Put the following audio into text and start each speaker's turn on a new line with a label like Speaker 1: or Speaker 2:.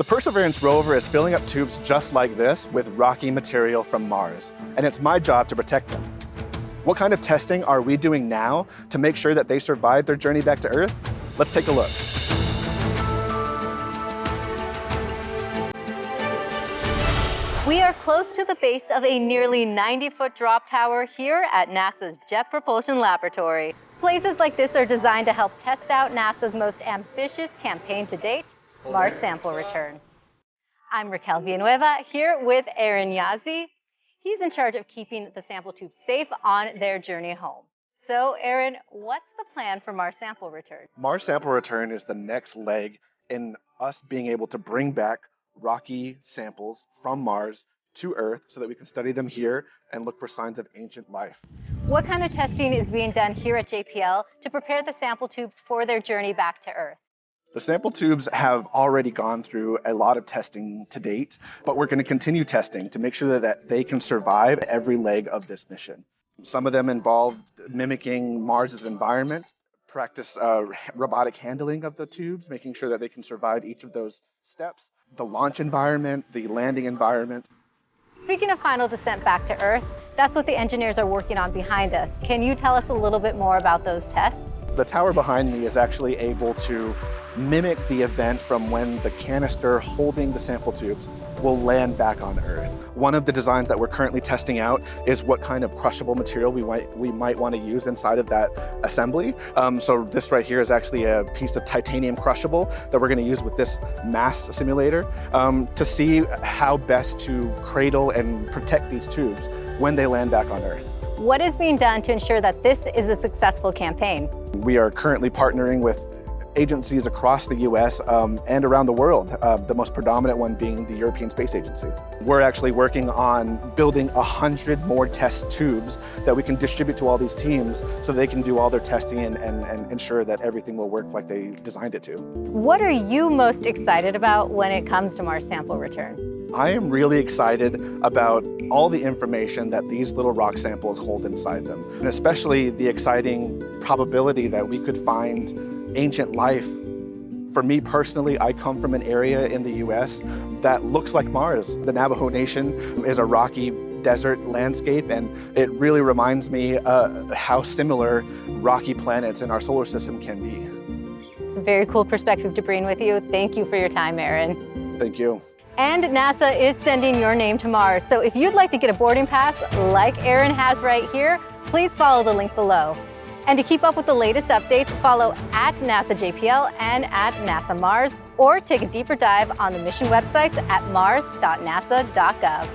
Speaker 1: The Perseverance rover is filling up tubes just like this with rocky material from Mars, and it's my job to protect them. What kind of testing are we doing now to make sure that they survive their journey back to Earth? Let's take a look.
Speaker 2: We are close to the base of a nearly 90-foot drop tower here at NASA's Jet Propulsion Laboratory. Places like this are designed to help test out NASA's most ambitious campaign to date, Mars sample return. I'm Raquel Villanueva here with Aaron Yazzie. He's in charge of keeping the sample tubes safe on their journey home. So, Aaron, what's the plan for Mars sample return?
Speaker 1: Mars sample return is the next leg in us being able to bring back rocky samples from Mars to Earth so that we can study them here and look for signs of ancient life.
Speaker 2: What kind of testing is being done here at JPL to prepare the sample tubes for their journey back to Earth?
Speaker 1: The sample tubes have already gone through a lot of testing to date, but we're going to continue testing to make sure that they can survive every leg of this mission. Some of them involve mimicking Mars's environment, practice robotic handling of the tubes, making sure that they can survive each of those steps, the launch environment, the landing environment.
Speaker 2: Speaking of final descent back to Earth, that's what the engineers are working on behind us. Can you tell us a little bit more about those tests?
Speaker 1: The tower behind me is actually able to mimic the event from when the canister holding the sample tubes will land back on Earth. One of the designs that we're currently testing out is what kind of crushable material we might want to use inside of that assembly. So this right here is actually a piece of titanium crushable that we're going to use with this mass simulator to see how best to cradle and protect these tubes when they land back on Earth.
Speaker 2: What is being done to ensure that this is a successful campaign?
Speaker 1: We are currently partnering with agencies across the US and around the world, the most predominant one being the European Space Agency. We're actually working on building 100 more test tubes that we can distribute to all these teams so they can do all their testing and ensure that everything will work like they designed it to.
Speaker 2: What are you most excited about when it comes to Mars sample return?
Speaker 1: I am really excited about all the information that these little rock samples hold inside them, and especially the exciting probability that we could find ancient life. For me personally, I come from an area in the US that looks like Mars. The Navajo Nation is a rocky desert landscape, and it really reminds me how similar rocky planets in our solar system can be.
Speaker 2: It's a very cool perspective to bring with you. Thank you for your time, Aaron.
Speaker 1: Thank you.
Speaker 2: And NASA is sending your name to Mars. So if you'd like to get a boarding pass like Aaron has right here, please follow the link below. And to keep up with the latest updates, follow at NASA JPL and at NASA Mars, or take a deeper dive on the mission websites at mars.nasa.gov.